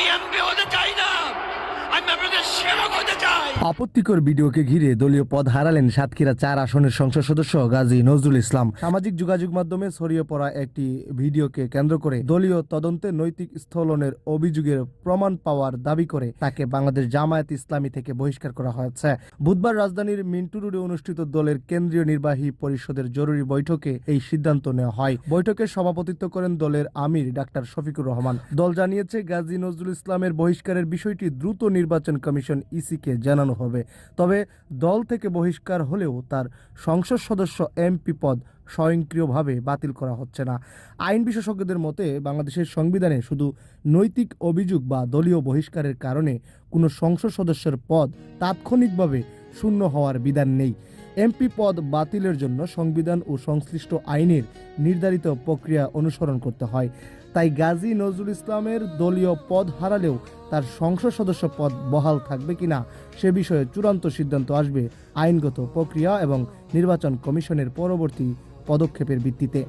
আমি এমপি হতে চাই না, আমি আপনাদের সেবক হতে চাই। আপত্তিকর ভিডিওকে ঘিরে দলীয় পদ হারালেন সাতক্ষীরা 4 আসনের সংসদ সদস্য গাজী নজরুল ইসলাম। সামাজিক যোগাযোগ মাধ্যমে ছড়িয়ে পড়া একটি ভিডিওকে কেন্দ্র করে দলীয় তদন্তে নৈতিক স্থলনের অভিযোগের প্রমাণ পাওয়ার দাবি করে তাকে বাংলাদেশ জামায়াত ইসলামী থেকে বহিষ্কার করা হয়েছে। বুধবার রাজধানীর মিন্টু রোডে অনুষ্ঠিত দলের কেন্দ্রীয় নির্বাহী পরিষদের জরুরি বৈঠকে এই সিদ্ধান্ত নেওয়া হয়। বৈঠকে সভাপতিত্ব করেন দলের আমির ডাক্তার শফিকুর রহমান। দল জানিয়েছে, গাজী নজরুল ইসলামের বহিষ্কারের বিষয়টি দ্রুত নির্বাচন কমিশন ইসিকে জানানো হবে। তবে দল থেকে বহিষ্কার হলেও তার সংসদ সদস্য এমপি পদ স্বয়ংক্রিয়ভাবে বাতিল করা হচ্ছে না। আইন বিশেষজ্ঞদের মতে, বাংলাদেশের সংবিধানে শুধু নৈতিক অভিযোগ বা দলীয় বহিষ্কারের কারণে কোনো সংসদ সদস্যের পদ তাৎক্ষণিকভাবে শূন্য হওয়ার বিধান নেই। এমপি পদ বাতিলের জন্য সংবিধান ও সংশ্লিষ্ট আইনের নির্ধারিত প্রক্রিয়া অনুসরণ করতে হয়। তাই গাজী নজরুল ইসলামের দলীয় পদ হারালেও তার সংসদ সদস্য পদ বহাল থাকবে কিনা সে বিষয়ে চূড়ান্ত সিদ্ধান্ত আসবে আইনগত প্রক্রিয়া এবং নির্বাচন কমিশনের পরবর্তী পদক্ষেপের ভিত্তিতে।